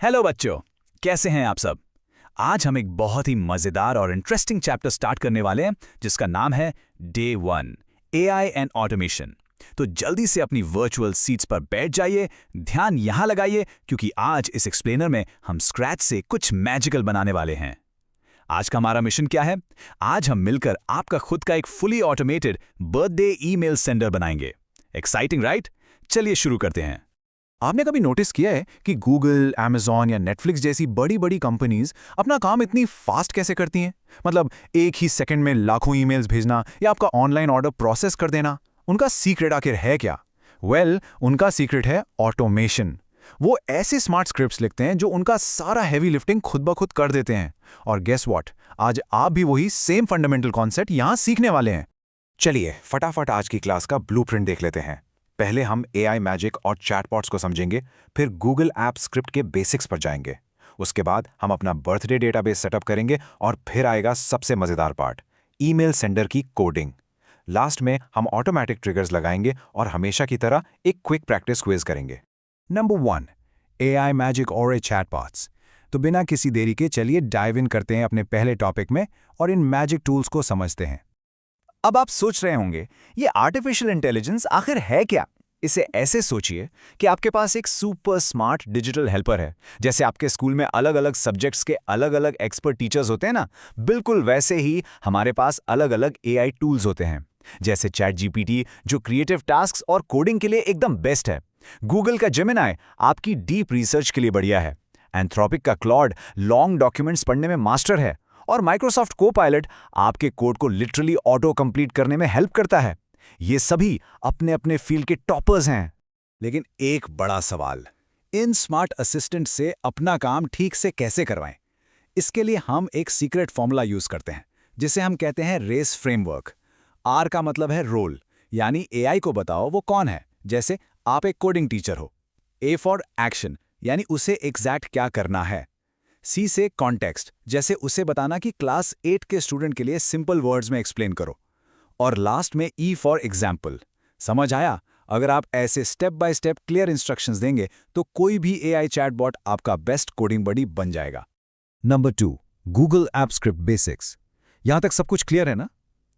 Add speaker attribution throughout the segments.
Speaker 1: Hello बच्चों, कैसे हैं आप सब। आज हम एक बहुत ही मजेदार और इंटरेस्टिंग चैप्टर स्टार्ट करने वाले हैं जिसका नाम है डे 1 एआई एंड ऑटोमेशन। तो जल्दी से अपनी वर्चुअल सीट्स पर बैठ जाइए, ध्यान यहां लगाइए क्योंकि आज इस एक्सप्लेनर में हम स्क्रैच से कुछ मैजिकल बनाने वाले हैं। आज का हमारा मिशन क्या है? आज हम मिलकर आपका खुद का एक fully automated birthday email sender बनाएंगे। Exciting right? चलिए शुरू करते हैं।
Speaker 2: आपने कभी नोटिस किया है कि गूगल, अमेज़न या नेटफ्लिक्स जैसी बड़ी बड़ी कंपनीज अपना काम इतनी फास्ट कैसे करती हैं? मतलब एक ही सेकंड में लाखों ईमेल्स भेजना या आपका ऑनलाइन ऑर्डर प्रोसेस कर देना। उनका सीक्रेट आखिर है क्या? उनका सीक्रेट है ऑटोमेशन। वो ऐसे स्मार्ट स्क्रिप्ट्स लिखते हैं जो उनका सारा हैवी लिफ्टिंग खुद ब खुद कर देते हैं। और गेस व्हाट, आज आप भी वही सेम फंडामेंटल कॉन्सेप्ट यहां सीखने वाले हैं। चलिए फटाफट आज की क्लास का ब्लूप्रिंट देख लेते हैं। पहले हम AI मैजिक और चैटबॉट्स को समझेंगे, फिर गूगल ऐप स्क्रिप्ट के बेसिक्स पर जाएंगे। उसके बाद हम अपना बर्थडे डेटाबेस सेटअप करेंगे और फिर आएगा सबसे मजेदार पार्ट, ईमेल सेंडर की कोडिंग। लास्ट में हम ऑटोमेटिक ट्रिगर्स लगाएंगे और हमेशा की तरह एक क्विक प्रैक्टिस क्विज करेंगे।
Speaker 3: नंबर 1, AI मैजिक और चैटबॉट्स। तो बिना किसी देरी के चलिए डाइव इन करते हैं अपने पहले टॉपिक में और इन मैजिक टूल्स को समझते हैं।
Speaker 1: अब आप सोच रहे होंगे ये आर्टिफिशियल इंटेलिजेंस आखिर है क्या? इसे ऐसे सोचिए कि आपके पास एक सुपर स्मार्ट डिजिटल हेल्पर है। जैसे आपके स्कूल में अलग अलग सब्जेक्ट्स के अलग अलग एक्सपर्ट टीचर्स होते हैं ना, बिल्कुल वैसे ही हमारे पास अलग अलग AI टूल्स होते हैं। जैसे ChatGPT जो क्रिएटिव टास्क्स और कोडिंग के लिए एकदम बेस्ट है। गूगल का जेमिनी आपकी डीप रिसर्च के लिए बढ़िया है। एंथ्रोपिक का क्लॉड लॉन्ग डॉक्यूमेंट्स पढ़ने में मास्टर है। और माइक्रोसॉफ्ट कोपायलट आपके कोड को लिटरली ऑटो कंप्लीट करने में हेल्प करता है। ये सभी अपने अपने फील्ड के टॉपर्स हैं।
Speaker 3: लेकिन एक बड़ा सवाल, इन स्मार्ट असिस्टेंट से अपना काम ठीक से कैसे करवाएं? इसके लिए हम एक सीक्रेट फॉर्मूला यूज करते हैं जिसे हम कहते हैं रेस फ्रेमवर्क। R का मतलब है रोल, यानी AI को बताओ वो कौन है। जैसे आप एक कोडिंग टीचर हो। A फॉर एक्शन, यानी उसे एग्जैक्ट क्या करना है। C से कॉन्टेक्स्ट, जैसे उसे बताना कि क्लास 8 के स्टूडेंट के लिए सिंपल वर्ड्स में एक्सप्लेन करो। और लास्ट में E फॉर एग्जाम्पल। समझ आया? अगर आप ऐसे step by step clear instructions देंगे तो कोई भी AI चैटबॉट आपका बेस्ट कोडिंग बडी बन जाएगा।
Speaker 2: Number 2, Google app script basics. यहां तक सब कुछ क्लियर है ना?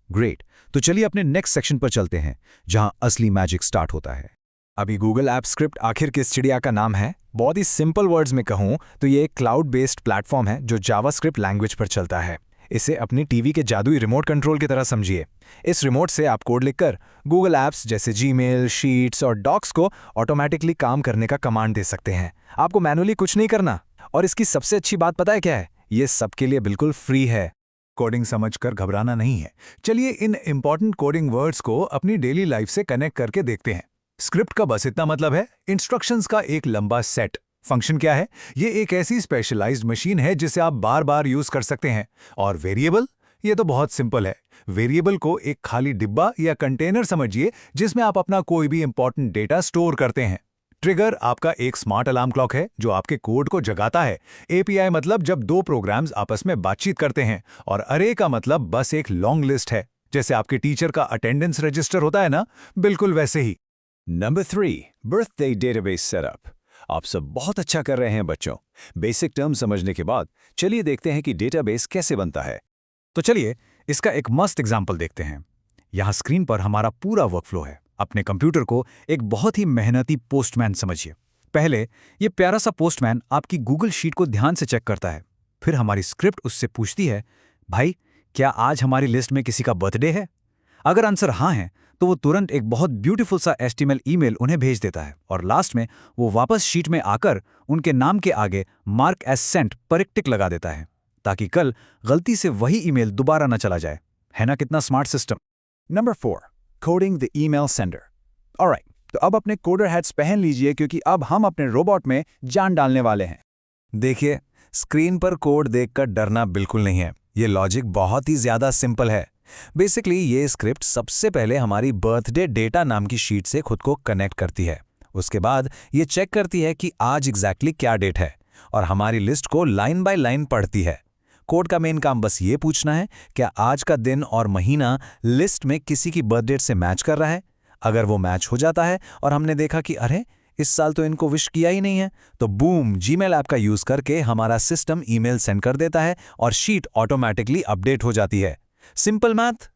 Speaker 2: ग्रेट। तो चलिए अपने नेक्स्ट सेक्शन पर चलते हैं जहां असली मैजिक स्टार्ट होता है।
Speaker 3: अभी गूगल ऐप स्क्रिप्ट आखिर किस चिड़िया का नाम है? बहुत ही सिंपल वर्ड्स में कहूं तो ये एक क्लाउड बेस्ड प्लेटफॉर्म है जो जावास्क्रिप्ट लैंग्वेज पर चलता है। इसे अपनी टीवी के जादुई रिमोट कंट्रोल की तरह समझिए। इस रिमोट से आप कोड लिखकर गूगल ऐप्स जैसे जीमेल, शीट्स और डॉक्स को ऑटोमेटिकली काम करने का कमांड दे सकते हैं। आपको मैनुअली कुछ नहीं करना। और इसकी सबसे अच्छी बात पता है क्या है? ये सबके लिए बिल्कुल फ्री है। कोडिंग समझकर घबराना नहीं है। चलिए इन इंपॉर्टेंट कोडिंग वर्ड्स को अपनी डेली लाइफ से कनेक्ट करके देखते हैं। स्क्रिप्ट का बस इतना मतलब है इंस्ट्रक्शंस का एक लंबा सेट। फंक्शन क्या है? ये एक ऐसी स्पेशलाइज्ड मशीन है जिसे आप बार बार यूज कर सकते हैं। और वेरिएबल, ये तो बहुत सिंपल है। वेरिएबल को एक खाली डिब्बा या कंटेनर समझिए जिसमें आप अपना कोई भी इंपॉर्टेंट डेटा स्टोर करते हैं। ट्रिगर आपका एक स्मार्ट अलार्म क्लॉक है जो आपके कोड को जगाता है। API मतलब जब दो प्रोग्राम्स आपस में बातचीत करते हैं। और अरे का मतलब बस एक लॉन्ग लिस्ट है। जैसे आपके टीचर का अटेंडेंस रजिस्टर होता है ना, बिल्कुल वैसे ही।
Speaker 1: Number 3, birthday database setup. आप सब बहुत अच्छा कर रहे हैं बच्चों। बेसिक टर्म समझने के बाद चलिए देखते हैं कि डेटाबेस कैसे बनता है।
Speaker 3: तो चलिए इसका एक मस्त एग्जाम्पल देखते हैं। यहाँ स्क्रीन पर हमारा पूरा वर्कफ्लो है। अपने कंप्यूटर को एक बहुत ही मेहनती पोस्टमैन समझिए। पहले ये प्यारा सा पोस्टमैन आपकी गूगल शीट को ध्यान से चेक करता है। फिर हमारी स्क्रिप्ट उससे पूछती है, भाई क्या आज हमारी लिस्ट में किसी का बर्थडे है? अगर आंसर हाँ है तो वो तुरंत एक बहुत ब्यूटीफुल सा HTML ईमेल उन्हें भेज देता है। और लास्ट में वो वापस शीट में आकर उनके नाम के आगे मार्क एज सेंट पर एक टिक लगा देता है ताकि कल गलती से वही ईमेल दोबारा न चला जाए। है ना कितना smart system?
Speaker 1: Number 4, coding the email sender. Alright, तो अब अपने कोडर हैट्स पहन लीजिए क्योंकि अब हम अपने रोबोट में जान डालने वाले हैं।
Speaker 3: देखिए, स्क्रीन पर कोड देखकर डरना बिल्कुल नहीं है। ये लॉजिक बहुत ही ज्यादा सिंपल है। बेसिकली ये स्क्रिप्ट सबसे पहले हमारी बर्थडे डेटा नाम की शीट से खुद को कनेक्ट करती है। उसके बाद ये चेक करती है कि आज एग्जैक्टली क्या डेट है और हमारी लिस्ट को लाइन बाय लाइन पढ़ती है। कोड का मेन काम बस ये पूछना है क्या आज का दिन और महीना लिस्ट में किसी की बर्थ डेट से मैच कर रहा है। अगर वो मैच हो जाता है और हमने देखा कि अरे इस साल तो इनको विश किया ही नहीं है। तो बूम, जीमेल ऐप का यूज करके हमारा सिस्टम ईमेल सेंड कर देता है और शीट ऑटोमेटिकली अपडेट हो जाती है। Simple math.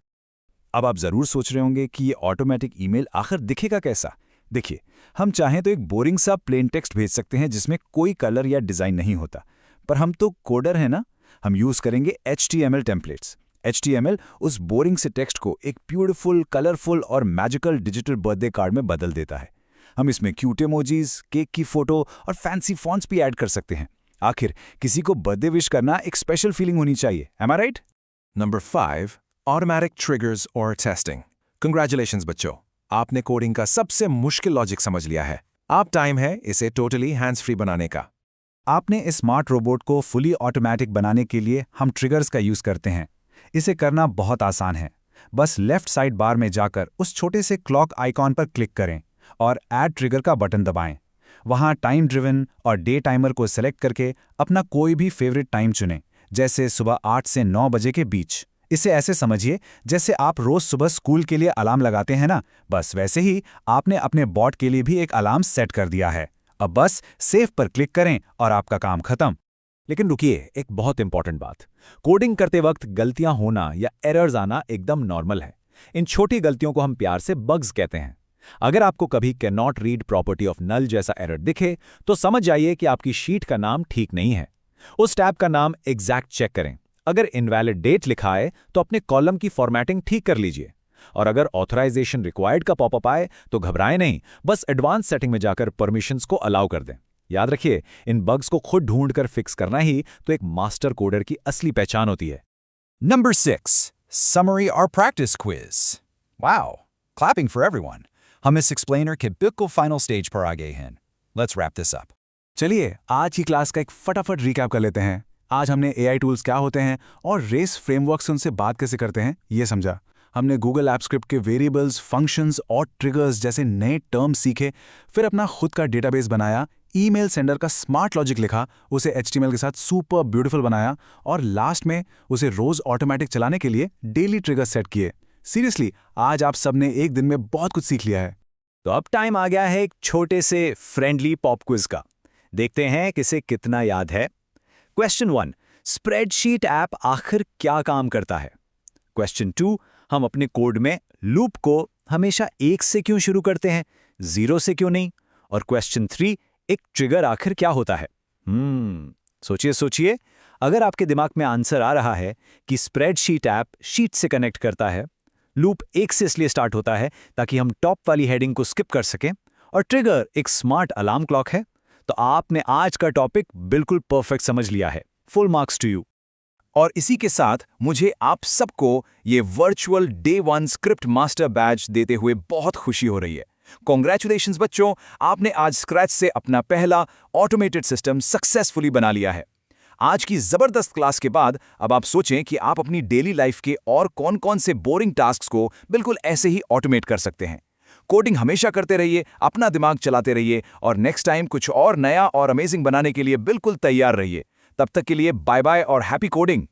Speaker 1: अब आप जरूर सोच रहे होंगे कि ये ऑटोमेटिक ईमेल आखिर दिखेगा कैसा। देखिए, हम चाहें तो एक बोरिंग सा प्लेन टेक्स्ट भेज सकते हैं जिसमें कोई कलर या डिज़ाइन नहीं होता, पर हम तो कोडर हैं ना। हम यूज़ करेंगे HTML टेम्पलेट्स। HTML उस बोरिंग से टेक्स्ट को एक ब्यूटीफुल, कलरफुल और मैजिकल डिजिटल बर्थडे कार्ड में बदल देता है। हम इसमें क्यूट इमोजीज, केक की फोटो और फैंसी फॉन्ट्स भी ऐड कर सकते हैं। आखिर किसी को बर्थडे विश करना एक स्पेशल फीलिंग होनी चाहिए। M I right?
Speaker 4: Number 5. Automatic triggers or testing. Congratulations बच्चों, आपने कोडिंग का सबसे मुश्किल लॉजिक समझ लिया है। अब टाइम है इसे टोटली हैंड्स फ्री बनाने का।
Speaker 2: आपने इस स्मार्ट रोबोट को फुली ऑटोमेटिक बनाने के लिए हम ट्रिगर्स का यूज़ करते हैं। इसे करना बहुत आसान है। बस लेफ्ट साइड बार में जाकर उस छोटे से क्लॉक आइकॉन पर क्लिक करें और ऐड ट्रिगर का बटन दबाएं। वहां टाइम ड्रिवन और डे टाइमर को सेलेक्ट करके अपना कोई भी फेवरेट टाइम चुनें, जैसे सुबह 8 से 9 बजे के बीच। इसे ऐसे समझिए जैसे आप रोज सुबह स्कूल के लिए अलार्म लगाते हैं ना, बस वैसे ही आपने अपने बॉट के लिए भी एक अलार्म सेट कर दिया है। अब बस सेव पर क्लिक करें और आपका काम खत्म।
Speaker 3: लेकिन रुकिए, एक बहुत इंपॉर्टेंट बात। कोडिंग करते वक्त गलतियां होना या एरर्स आना एकदम नॉर्मल है। इन छोटी गलतियों को हम प्यार से बग्स कहते हैं। अगर आपको कभी can not read property of null जैसा एरर दिखे तो समझ जाइए कि आपकी शीट का नाम ठीक नहीं है। उस टैब का नाम एग्जैक्ट चेक करें। अगर इनवैलिड डेट लिखा है तो अपने कॉलम की फॉर्मेटिंग ठीक कर लीजिए। और अगर ऑथराइजेशन रिक्वायर्ड का पॉपअप आए तो घबराएं नहीं, बस एडवांस सेटिंग में जाकर परमिशंस को अलाउ कर दें। याद रखिए, इन बग्स को खुद ढूंढकर फिक्स करना ही तो एक मास्टर कोडर की असली पहचान होती है।
Speaker 1: Number 6. Summary or practice quiz. Wow, clapping for everyone. हम इस एक्सप्लेनर के बिल्कुल फाइनल स्टेज पर आ गए हैं। Let's wrap this up.
Speaker 2: चलिए आज की क्लास का एक फटाफट रिकैप कर लेते हैं। आज हमने AI टूल्स क्या होते हैं और रेस फ्रेमवर्क से उनसे बात कैसे करते हैं ये समझा। हमने गूगल ऐप स्क्रिप्ट के वेरिएबल्स, फंक्शंस और ट्रिगर्स जैसे नए टर्म्स सीखे, फिर अपना खुद का डेटाबेस बनाया, ईमेल सेंडर का स्मार्ट लॉजिक लिखा, उसे HTML के साथ सुपर ब्यूटीफुल बनाया और लास्ट में उसे रोज ऑटोमेटिक चलाने के लिए डेली ट्रिगर सेट किए। सीरियसली, आज आप सबने एक दिन में बहुत कुछ सीख लिया है।
Speaker 1: तो अब टाइम आ गया है एक छोटे से फ्रेंडली पॉप क्विज का। देखते हैं किसे कितना याद है। क्वेश्चन 1, स्प्रेडशीट ऐप आखिर क्या काम करता है? क्वेश्चन 2, हम अपने कोड में लूप को हमेशा 1 से क्यों शुरू करते हैं, 0 से क्यों नहीं? और क्वेश्चन 3, एक ट्रिगर आखिर क्या होता है? सोचिए सोचिए। अगर आपके दिमाग में आंसर आ रहा है कि स्प्रेडशीट ऐप शीट से कनेक्ट करता है, लूप 1 से इसलिए स्टार्ट होता है ताकि हम टॉप वाली हेडिंग को स्किप कर सकें, और ट्रिगर एक स्मार्ट अलार्म क्लॉक है, तो आपने आज का टॉपिक बिल्कुल परफेक्ट समझ लिया है। Full marks to you. और इसी के साथ मुझे आप सबको ये virtual day 1 script master batch देते हुए बहुत खुशी हो रही है। कॉन्ग्रेचुलेशंस बच्चों, आपने आज स्क्रैच से अपना पहला ऑटोमेटेड सिस्टम सक्सेसफुली बना लिया है। आज की जबरदस्त क्लास के बाद अब आप सोचें कि आप अपनी डेली लाइफ के और कौन-कौन से बोरिंग टास्क्स को बिल्कुल ऐसे ही ऑटोमेट कर सकते हैं। कोडिंग हमेशा करते रहिए, अपना दिमाग चलाते रहिए और नेक्स्ट टाइम कुछ और नया और अमेजिंग बनाने के लिए बिल्कुल तैयार रहिए। तब तक के लिए बाय बाय और हैप्पी कोडिंग।